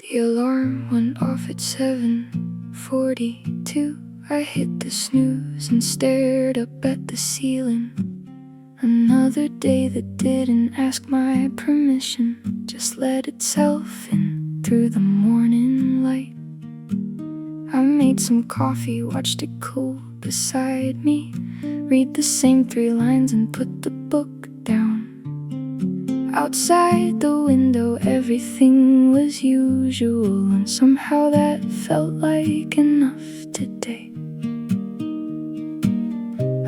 The alarm went off at 7:42. I hit the snooze and stared up at the ceiling. Another day that didn't ask my permission, just let itself in through the morning light. I made some coffee, watched it cool beside me, read the same 3 lines and put the book down. Outside the window everything was usual, and somehow that felt like enough today.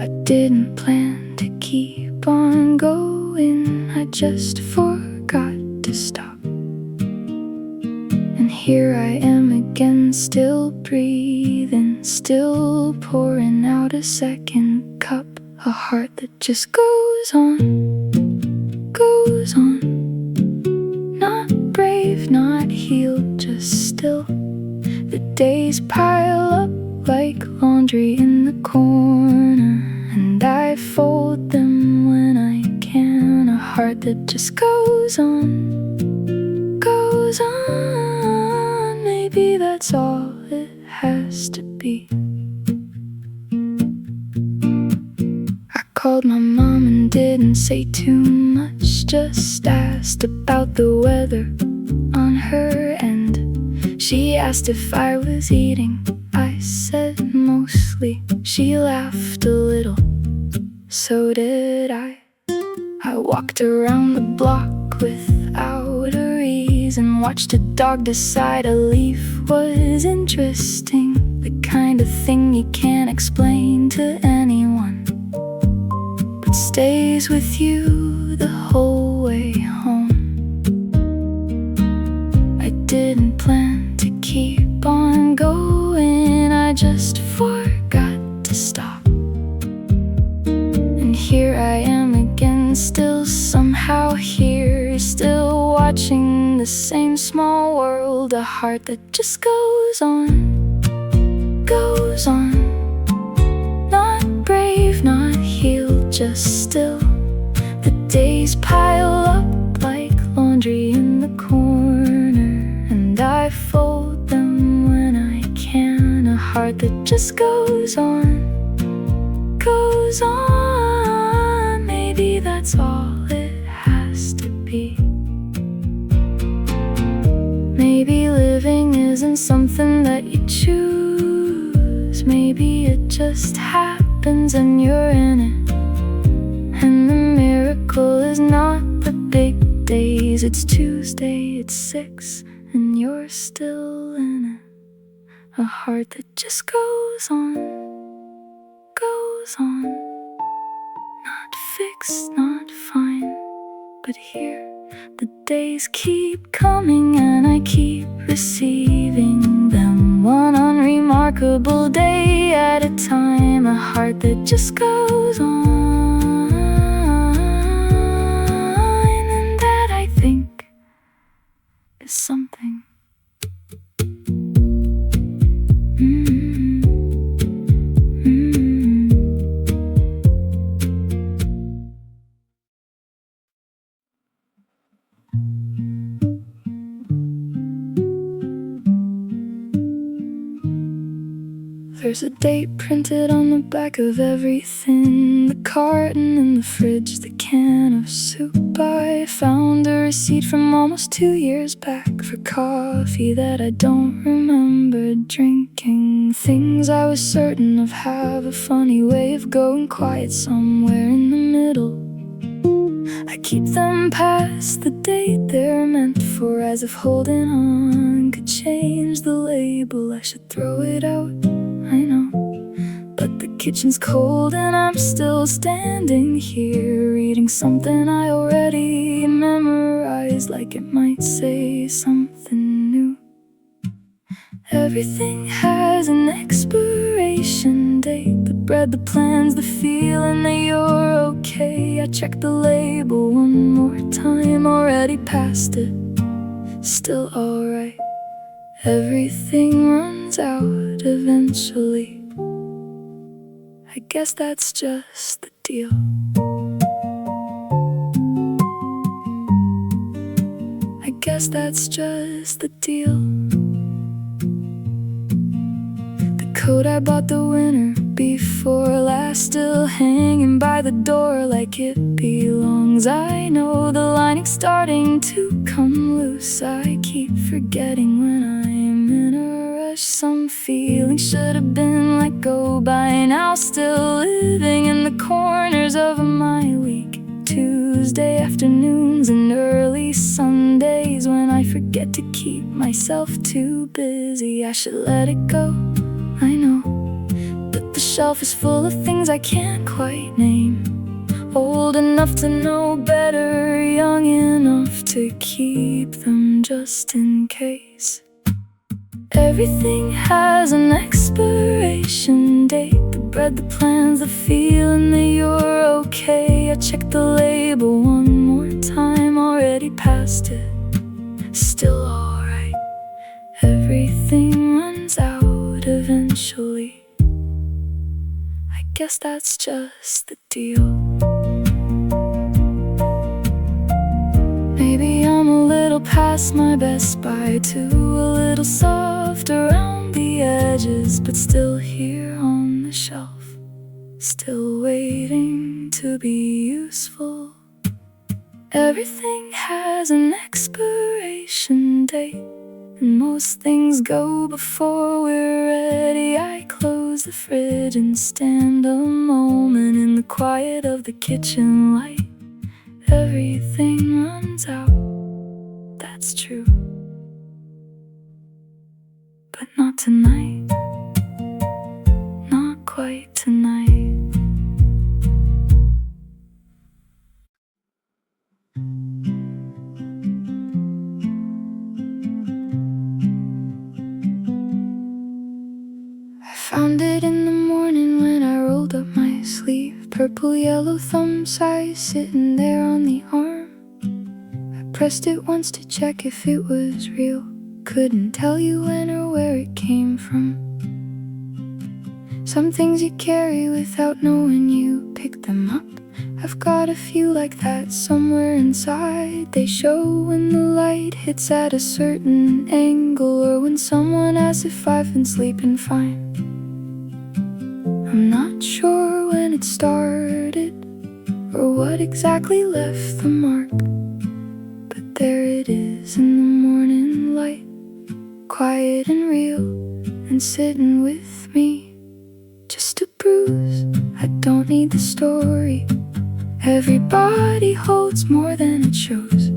I didn't plan to keep on going, I just forgot to stop. And here I am again, still breathing, still pouring out a second cup. A heart that just goes on, goes on. Not brave, not healed, just still. The days pile up like laundry in the corner, and I fold them when I can. A heart that just goes on, goes on. Maybe that's all it has to be. I called my mom and didn't say too much, just asked about the weather on her end. She asked if I was eating, I said mostly. She laughed a little, so did I. I walked around the block without a reason, watched a dog decide a leaf was interesting. The kind of thing you can't explain to anyone, but stays with you the whole way home. I didn't plan to keep on going, I just forgot to stop. And here I am again, still somehow here, still watching the same small world. A heart that just goes on, goes on. Not brave, not healed, just still. The days pile up like laundry in the corner, and I fold them when I can. A heart that just goes on, goes on. Maybe that's all it has to be. Maybe living isn't something that you choose. Maybe it just happens and you're in it. And the miracle is not the big days. It's Tuesday, it's 6, and you're still in it. A heart that just goes on, goes on. Not fixed, not fine, but here the days keep coming and I keep receiving them, one unremarkable day at a time. A heart that just goes on, and that I think is something. There's a date printed on the back of everything, the carton in the fridge, the can of soup. I found a receipt from almost 2 years back for coffee that I don't remember drinking. Things I was certain of have a funny way of going quiet somewhere in the middle. I keep them past the date they're meant for, as if holding on could change the label. I should throw it out, I know, but the kitchen's cold and I'm still standing here reading something I already memorized, like it might say something new. Everything has an expiration date, the bread, the plans, the feeling that you're okay. I checked the label one more time, already past it, still alright. Everything runs out eventually, I guess that's just the deal. guess that's just the deal. The coat I bought the winter before last, still hanging by the door like it belongs. I know the lining's starting to come loose. I keep forgetting when I'm in a rush. Some feelings should have been let go by now, still living in the corners of my week. Tuesday afternoons and early Sundays when I forget to keep myself too busy. I should let it go, I know, but the shelf is full of things I can't quite name. Old enough to know better, young enough to keep them just in case. Everything has an expiration date. The bread, the plans, the feeling that you're okay. I checked the label one more time, already past it, still alright. Everything runs out eventually. I guess that's just the deal. Maybe I'm a little past my best by, too, a little soft around the edges, but still here on the shelf, still waiting to be useful. Everything has an expiration date, and most things go before we're ready. I close the fridge and stand a moment in the quiet of the kitchen light. Everything runs out, that's true, but not tonight, not quite tonight. I found it in the morning when I rolled up my sleeve. Purple yellow thumb size sitting there on the arm. I pressed it once to check if it was real. Couldn't tell you when or where it came from. Some things you carry without knowing you pick them up. I've got a few like that somewhere inside. They show when the light hits at a certain angle, or when someone asks if I've been sleeping fine. I'm not sure when it started or what exactly left the mark, but there it is in the morning light, quiet and real, and sitting with me. Just a bruise, I don't need the story. Everybody holds more than it shows.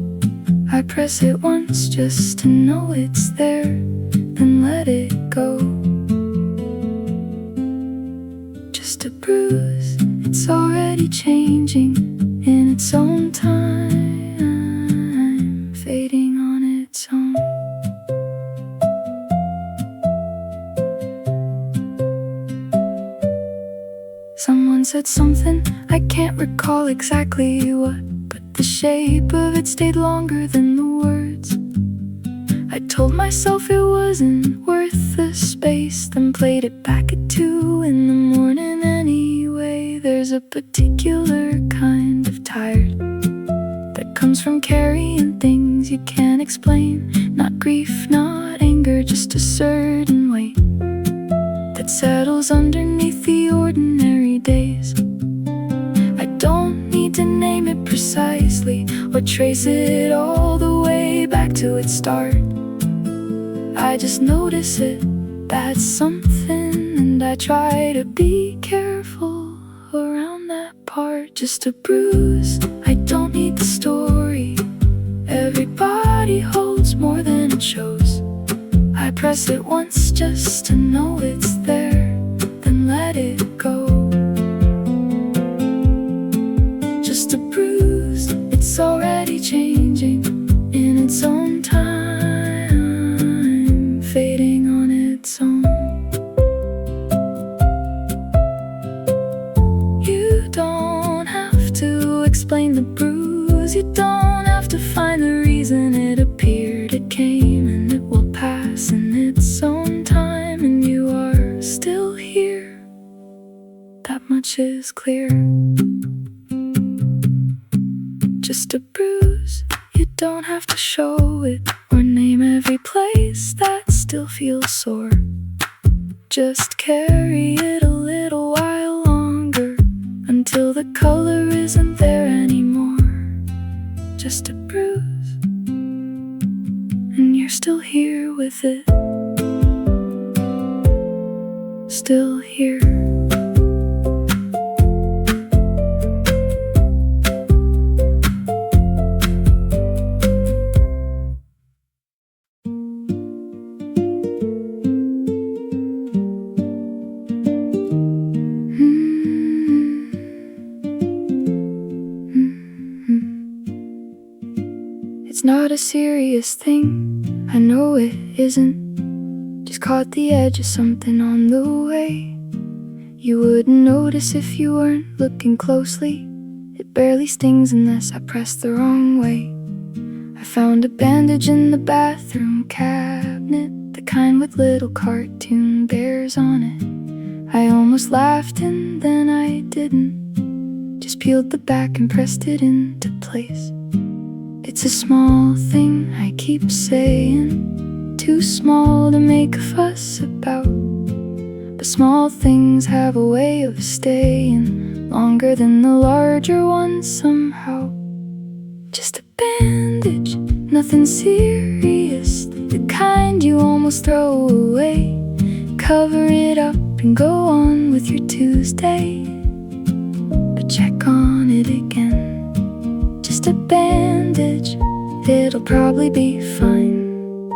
I press it once just to know it's there, then let it go. Just a bruise, it's already changing in its own time, fading on its own. Someone said something, I can't recall exactly what, but the shape of it stayed longer than the words. I told myself it wasn't worth the space, then played it back at 2 in the morning anyway. There's a particular kind of tired that comes from carrying things you can't explain. Not grief, not anger, just a certain weight that settles underneath the ordinary days. I don't need to name it precisely or trace it all the way back to its start. I just notice it, that's something, and I try to be careful around that part. Just a bruise, I don't need the story. Everybody holds more than it shows. I press it once just to know it's there, then let it go. Just a bruise, it's already changing in its own time, fading on its own. You don't have to explain the bruise. You don't have to find the reason it appeared. It came and it will pass in its own time, and you are still here. That much is clear. Just a bruise. You don't have to show it or name every place that still feels sore. Just carry it a little while longer until the color isn't there anymore. Just a bruise, and you're still here with it. Still here. It's not a serious thing, I know it isn't. Just caught the edge of something on the way. You wouldn't notice if you weren't looking closely. It barely stings unless I press the wrong way. I found a bandage in the bathroom cabinet, the kind with little cartoon bears on it. I almost laughed and then I didn't. Just peeled the back and pressed it into place. It's a small thing, I keep saying, too small to make a fuss about. But small things have a way of staying longer than the larger ones somehow. Just a bandage, nothing serious, the kind you almost throw away. Cover it up and go on with your Tuesday, but check on it again. Just a bandage, it'll probably be fine.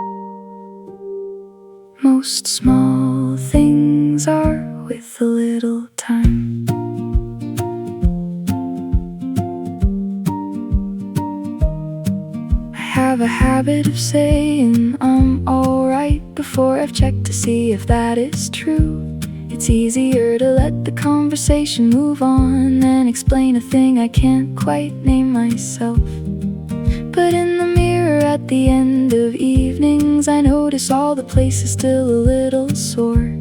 Most small things are with a little time. I have a habit of saying I'm alright before I've checked to see if that is true. It's easier to let the conversation move on than explain a thing I can't quite name myself. But in the mirror at the end of evenings, I notice all the places still a little sore,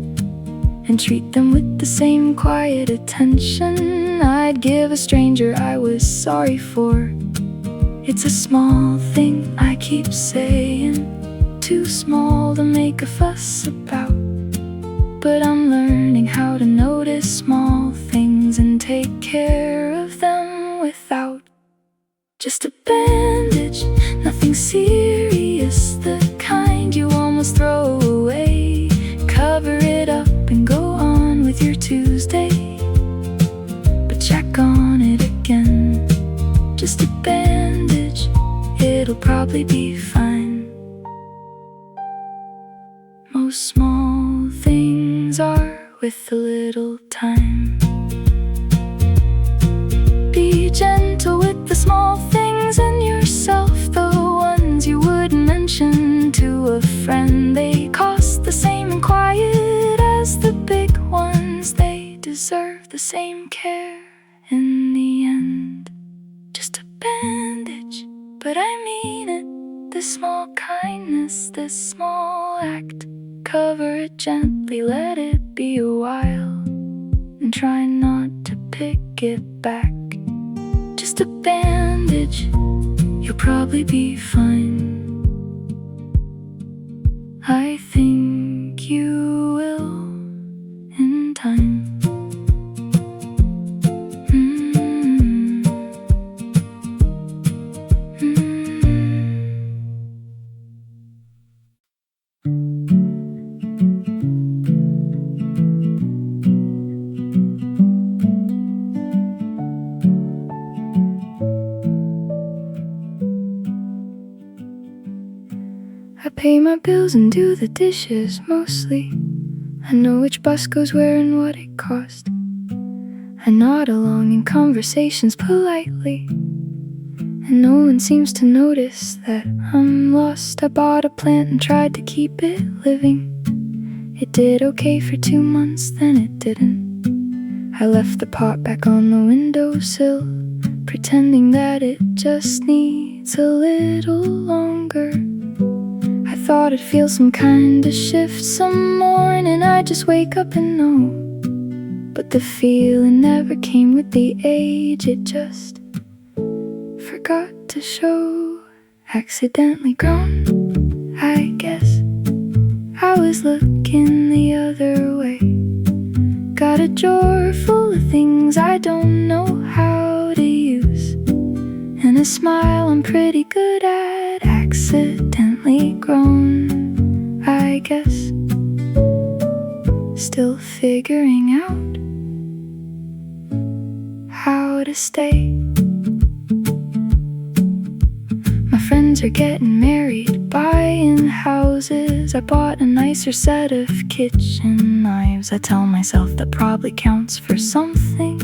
and treat them with the same quiet attention I'd give a stranger I was sorry for. It's a small thing, I keep saying, too small to make a fuss about. But I'm learning how to notice small things and take care of them without. Just a bandage, nothing serious, the kind you almost throw away. Cover it up and go on with your Tuesday, but check on it again. Just a bandage, it'll probably be fine. Most small things are with a little time. Be gentle with the small things in yourself, the ones you wouldn't mention to a friend. They cost the same in quiet as the big ones. They deserve the same care in the end. Just a bandage, but I mean it. This small kindness, this small act. Cover it gently, let it be a while, and try not to pick it back. Just a bandage, you'll probably be fine. I think you will in time. I pay my bills and do the dishes mostly. I know which bus goes where and what it cost. I nod along in conversations politely, and no one seems to notice that I'm lost. I bought a plant and tried to keep it living. It did okay for 2 months, then it didn't. I left the pot back on the windowsill, pretending that it just needs a little longer. I thought I'd feel some kind of shift some morning, I'd just wake up and know. But the feeling never came with the age, it just forgot to show accidentally grown, I guess. I was looking the other way. Got a drawer full of things I don't know how to use, and a smile I'm pretty good at. Accidentally grown, I guess. Still figuring out how to stay. My friends are getting married, buying houses. I bought a nicer set of kitchen knives. I tell myself that probably counts for something,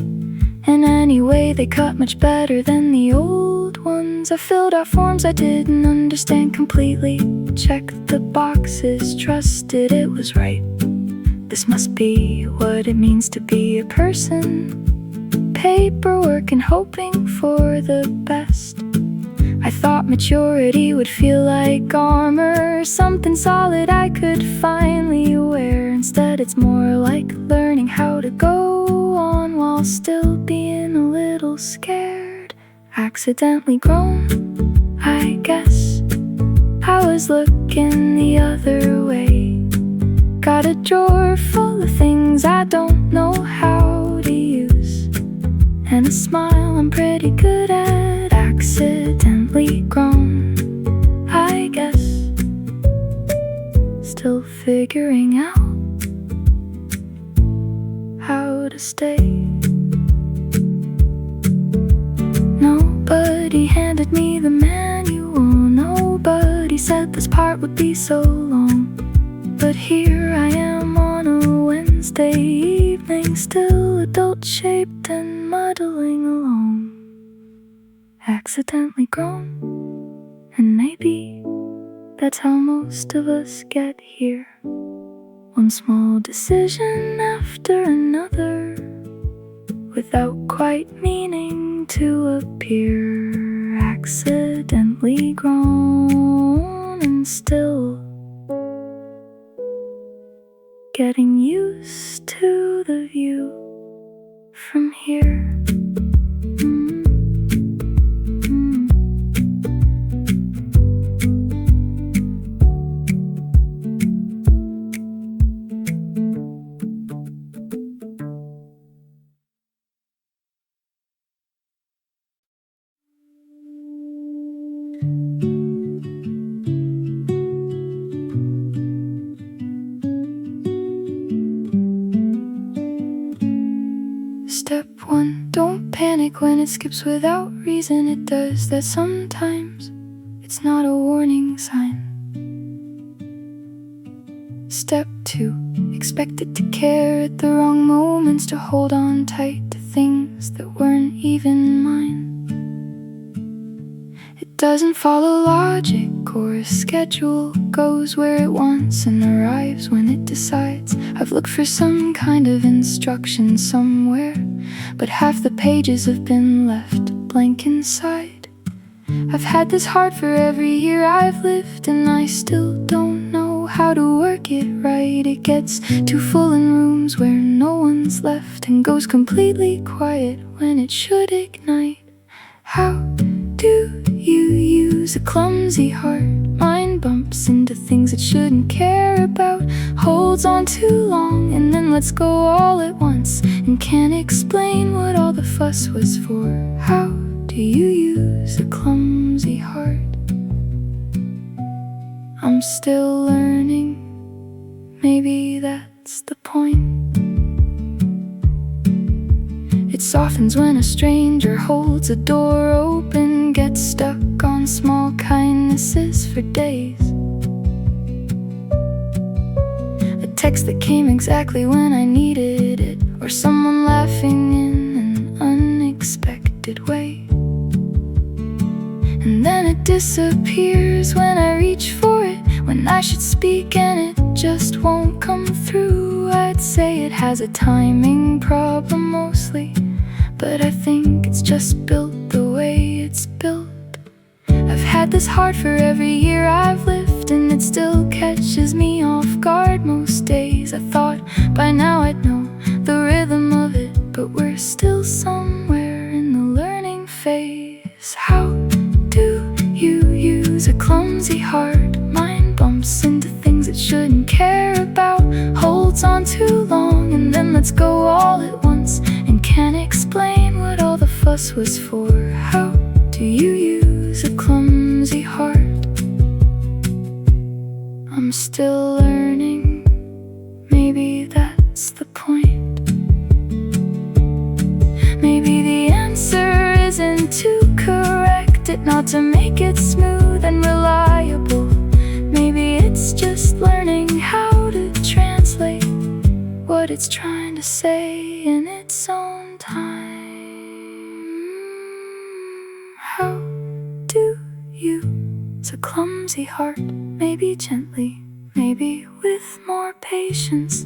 and anyway they cut much better than the old ones. I filled out forms I didn't understand completely, checked the boxes, trusted it was right. This must be what it means to be a person. Paperwork and hoping for the best. I thought maturity would feel like armor, something solid I could finally wear. Instead it's more like learning how to go on while still being a little scared. Accidentally grown, I guess. I was looking the other way. Got a drawer full of things I don't know how to use, and a smile I'm pretty good at. Accidentally grown, I guess. Still figuring out how to stay. Nobody handed me the manual. Nobody said this part would be so long. But here I am on a Wednesday evening, still adult-shaped and muddling along. Accidentally grown, and maybe that's how most of us get here. One small decision after another, without quite meaning to appear. Accidentally grown, and still getting used to the view from here. Step 1, don't panic when it skips without reason. It does that sometimes. It's not a warning sign. Step 2, expect it to care at the wrong moments, to hold on tight to things that weren't even mine. It doesn't follow logic or a schedule, goes where it wants and arrives when it decides. I've looked for some kind of instruction somewhere, but half the pages have been left blank inside. I've had this heart for every year I've lived, and I still don't know how to work it right. It gets too full in rooms where no one's left, and goes completely quiet when it should ignite. How do you use a clumsy heart? Mine bumps into things it shouldn't care about, holds on too long and then lets go all at once, and can't explain what all the fuss was for. How do you use a clumsy heart? I'm still learning, maybe that's the point. It softens when a stranger holds a door open, gets stuck on small kindnesses for days. A text that came exactly when I needed it, or someone laughing in an unexpected way. And then it disappears when I reach for it, when I should speak and it just won't come through. I'd say it has a timing problem mostly, but I think it's just built the way it's built. I've had this heart for every year I've lived, and it still catches me off guard most days. I thought by now I'd know the rhythm of it, but we're still somewhere in the learning phase. How do you use a jumps into things it shouldn't care about, holds on too long and then lets go all at once, and can't explain what all the fuss was for. How do you use a clumsy heart? I'm still learning, maybe that's the point. Maybe the answer isn't to correct it, not to make it smooth and reliable. Maybe it's just learning how to translate what it's trying to say in its own time. How do you use a clumsy heart? Maybe gently, maybe with more patience.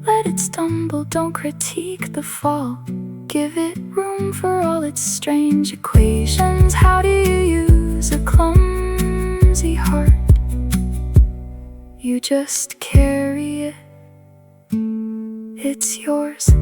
Let it stumble, don't critique the fall. Give it room for all its strange equations. How do you use a clumsy heart? You just carry it, it's yours.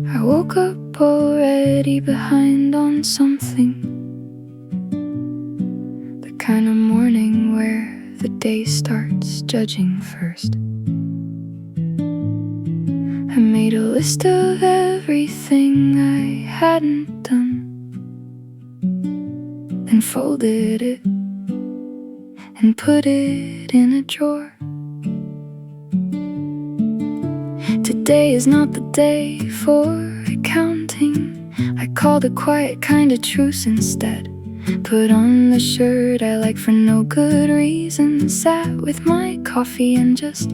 I woke up already behind on something. The kind of morning where the day starts judging first. I made a list of everything I hadn't done, then folded it and put it in a drawer. Today is not the day for accounting. I called a quiet kind of truce instead. Put on the shirt I like for no good reason. Sat with my coffee and just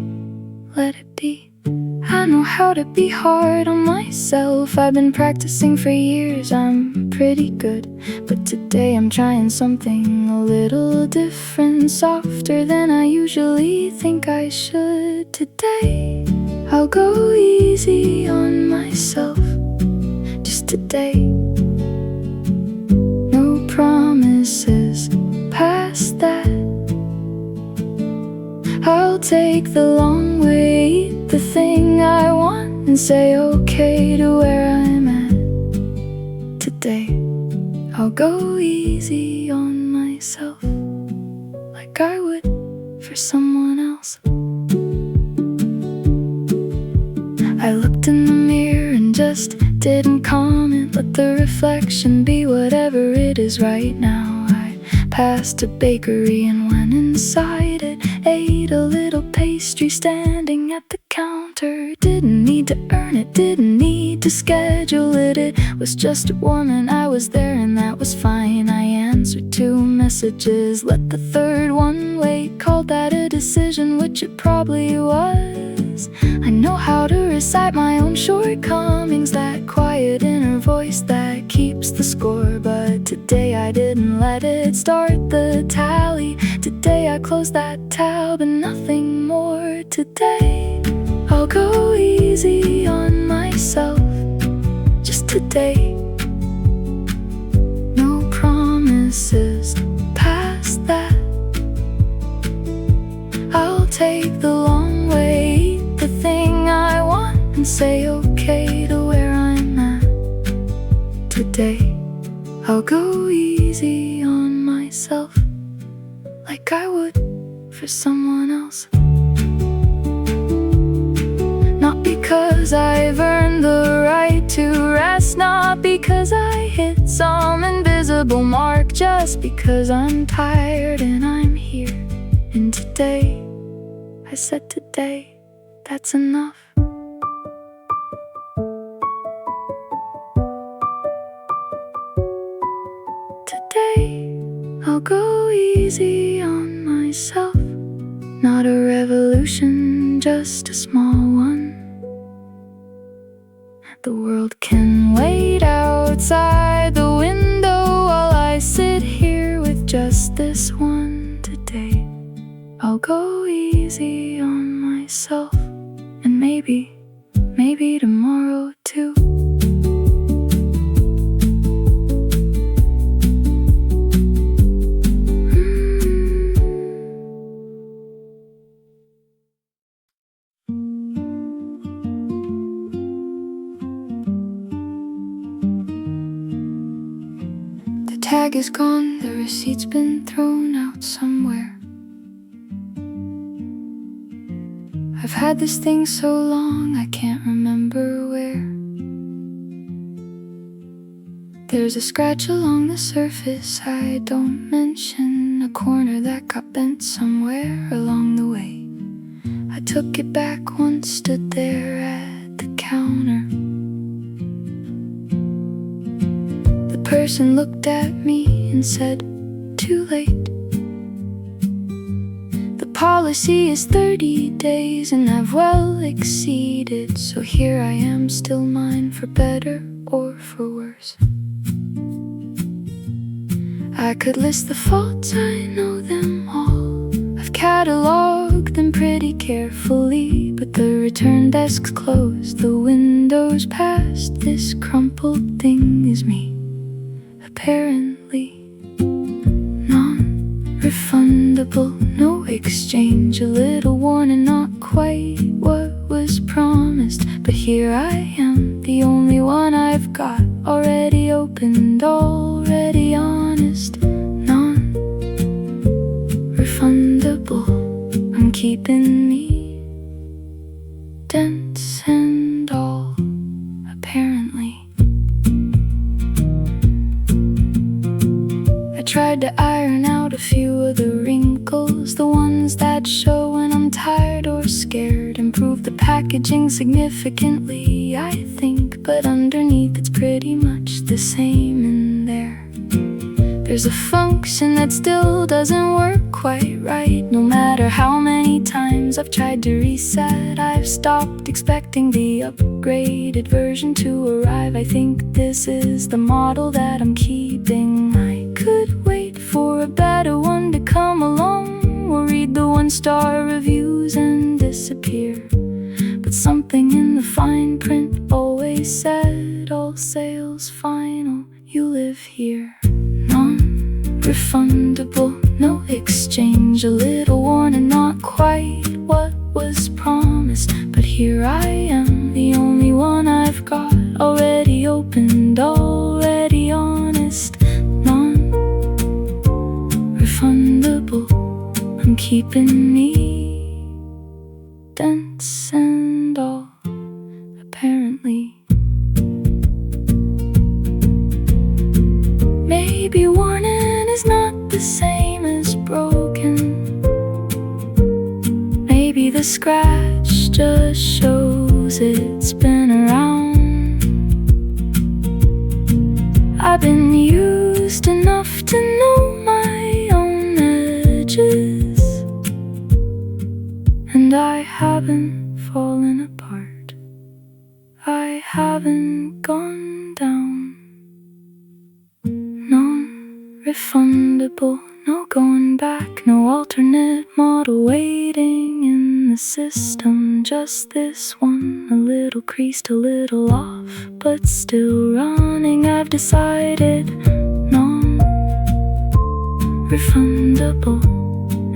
let it be. I know how to be hard on myself. I've been practicing for years, I'm pretty good. But today I'm trying something a little different, softer than I usually think I should. Today I'll go easy on myself, just today. No promises past that. I'll take the long way, eat the thing I want, and say okay to where I'm at. Today I'll go easy on myself, like I would for someone else. I looked in the mirror and just didn't comment. Let the reflection be whatever it is right now. I passed a bakery and went inside it. Ate a little pastry standing at the counter. Didn't need to earn it, didn't need to schedule it. It was just warm and I was there and that was fine. I answered 2 messages, let the third one wait. Called that a decision, which it probably was. I know how to recite my own shortcomings, that quiet inner voice that keeps the score. But today I didn't let it start the tally. Today I closed that tab and nothing more. Today I'll go easy on myself, just today. No promises past that. I'll take the long way, eat the thing I want, and say okay to where I'm at. Today I'll go easy on myself, like I would for someone else. Not because I've earned the right to rest, not because I hit some invisible mark, just because I'm tired and I'm here. And today, I said today, that's enough. Today, I'll go easy on myself. Not a revolution, just a small one. The world can wait outside the window while I sit here with just this one. Today I'll go easy on myself, and maybe maybe tomorrow too. The tag is gone, the receipt's been thrown out somewhere. I've had this thing so long I can't remember where. There's a scratch along the surface I don't mention, a corner that got bent somewhere along the way. I took it back once, stood there at the counter. The person looked at me and said, "Too late. The policy is 30 days and I've well exceeded, so here I am, still mine for better or for worse." I could list the faults, I know them all. I've catalogued them pretty carefully, but the return desk's closed, the window's past. This crumpled thing is me, apparently. Non-refundable, no exchange, a little worn and not quite what was promised. But here I am, the only one I've got, already opened, already honest. Non-refundable, I'm keeping me, dents and all, apparently. I tried to iron out a few of the wrinkles, the ones that show when I'm tired or scared. Improve the packaging significantly, I think, but underneath it's pretty much the same in there. There's a function that still doesn't work quite right. No matter how many times I've tried to reset, I've stopped expecting the upgraded version to arrive. I think this is the model that I'm keeping. I could wait for a better one to come along, or read the one-star reviews and disappear. But something in the fine print always said, all sales final, you live here. Non-refundable, no exchange, a little worn and not quite what was promised. But here I am, the only one I've got, already opened, already honest. Non-refundable, I'm keeping me, dents and all, apparently. Maybe warning is not the same as broken. Maybe the scratch just shows it's been around. I've been used enough to know my own edges, and I haven't fallen apart. I haven't gone down. Non-refundable, no going back, no alternate model waiting in the system. Just this one, a little creased, a little off, but still running. I've decided non-refundable,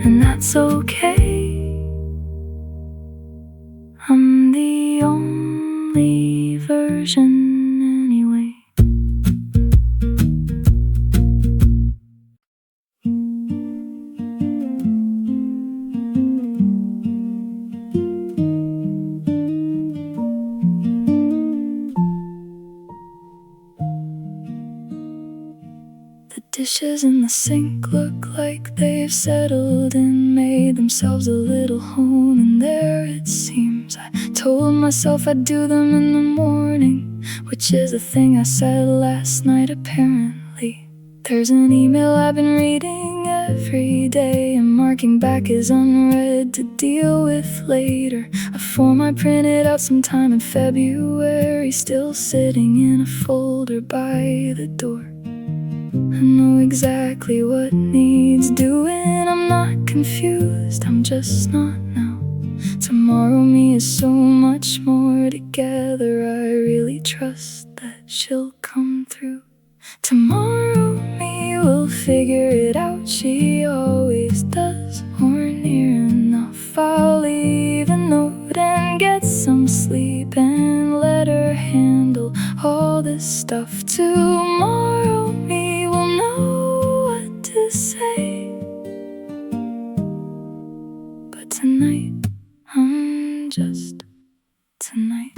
and that's okay. I'm the only version anyway. The dishes in the sink look like they've settled and made themselves a little home in there, it seems. I told myself I'd do them in the morning, which is a thing I said last night apparently. There's an email I've been reading every day and marking back as unread to deal with later. A form I printed out sometime in February, still sitting in a folder by the door. I know exactly what needs doing. I'm not confused, I'm just not now. Tomorrow me is so much more together. I really trust that she'll come through. Tomorrow me will figure it out. She always does, or near enough. I'll leave a note and get some sleep and let her handle all this stuff. Tomorrow me will know what to say, but tonight I'm just tonight.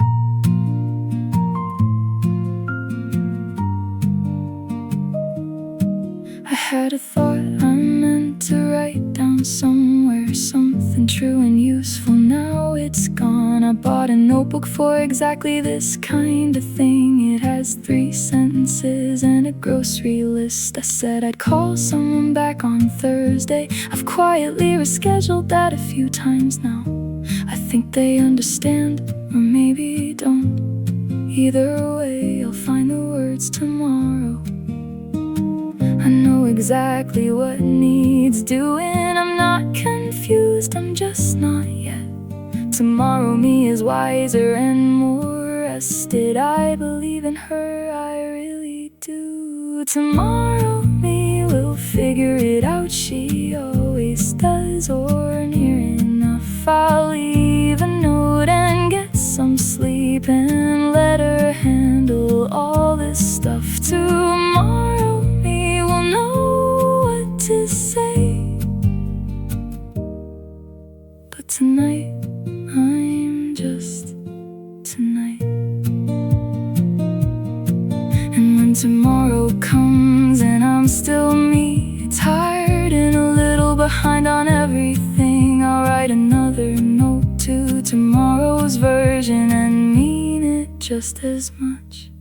I had a thought I meant to write down somewhere, something true and useful. Now it's gone. I bought a notebook for exactly this kind of thing. It has 3 sentences and a grocery list. I said I'd call someone back on Thursday. I've quietly rescheduled that a few times now. I think they understand, or maybe don't. Either way, I'll find the words tomorrow. I know exactly what needs doing. I'm not confused, I'm just not yet. Tomorrow me is wiser and more rested. I believe in her, I really do. Tomorrow me will figure it out. She always does, or near enough. I'll leave a note and get some sleep and let her handle all this stuff. Tomorrow me will know what to say, but tonight I'm just tonight. And when tomorrow comes and I'm still me, tired and a little behind on everything, I'll write another note to tomorrow's version and mean it just as much.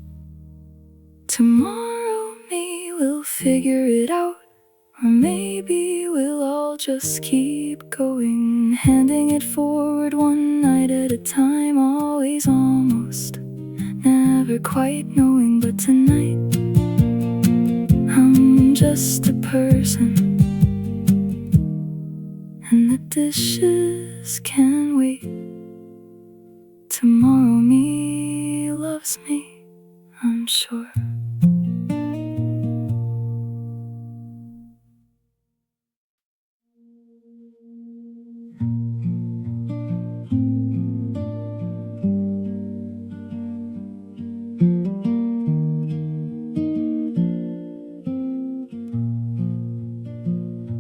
Tomorrow me will figure it out, or maybe we'll all just keep going, handing it forward one night at a time, always almost, never quite knowing. But tonight I'm just a person, and the dishes can wait. Tomorrow me loves me, I'm sure.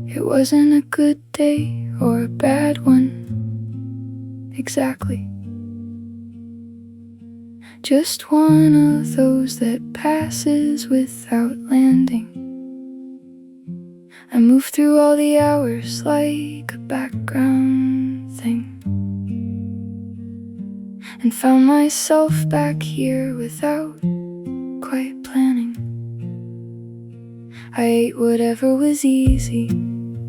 It wasn't a good day or a bad one, exactly. Just one of those that passes without landing. I moved through all the hours like a background thing, and found myself back here without quite planning. I ate whatever was easy,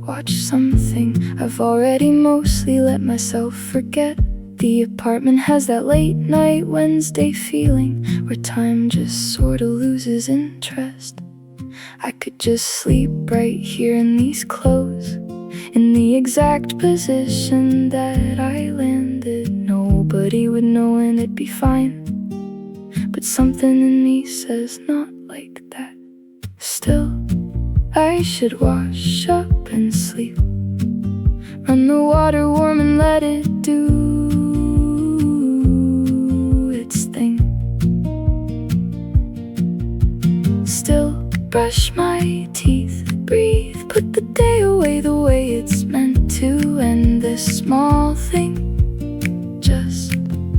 watched something I've already mostly let myself forget. The apartment has that late night Wednesday feeling where time just sorta loses interest. I could just sleep right here in these clothes, in the exact position that I landed. Nobody would know and it'd be fine, but something in me says not like that. Still, I should wash up and sleep, run the water warm and let it do its thing. Still, brush my teeth, breathe, put the day away the way it's meant to, and this small thing just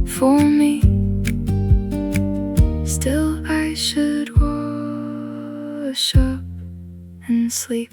for me. Still, I should wash up and sleep.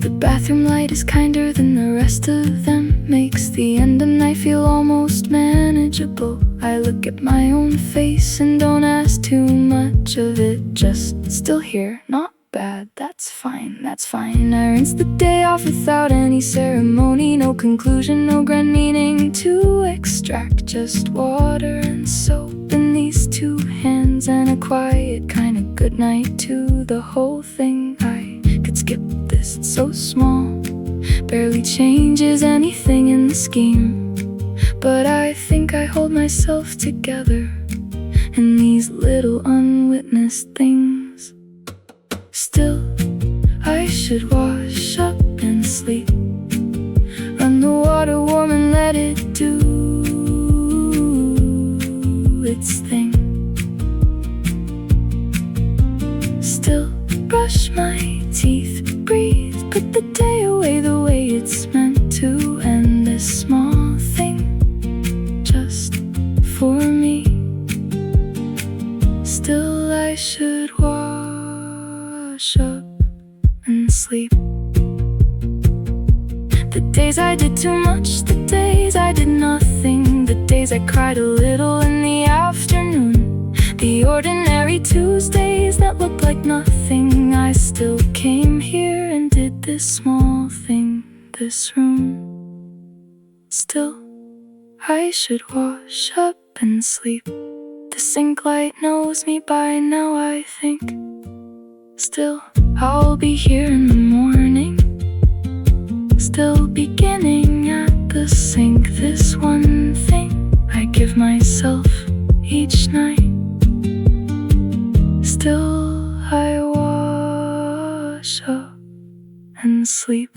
The bathroom light is kinder than the rest of them, makes the end of night feel almost manageable. I look at my own face and don't ask too much of it, just still here, not bad, that's fine, that's fine. I rinse the day off without any ceremony, no conclusion, no grand meaning to extract, just water and soap in these 2 hands, and a quiet kind of good night to the whole thing. I could skip this, it's so small, barely changes anything in the scheme. But I think I hold myself together in these little unwitnessed things. Still, I should wash up and sleep. Run the water warm and let it do its thing. Still, brush my teeth, breathe, put the day away the way it's meant to. And this small thing, just for me. Still, I should wash up and sleep. The days I did too much, the days I did nothing, the days I cried a little in the afternoon, the ordinary Tuesdays that looked like nothing. I still came here and did this small thing, this room. Still, I should wash up and sleep. The sink light knows me by now, I think. Still, I'll be here in the morning, still beginning at the sink. This one thing I give myself each night. Still, I wash up and sleep.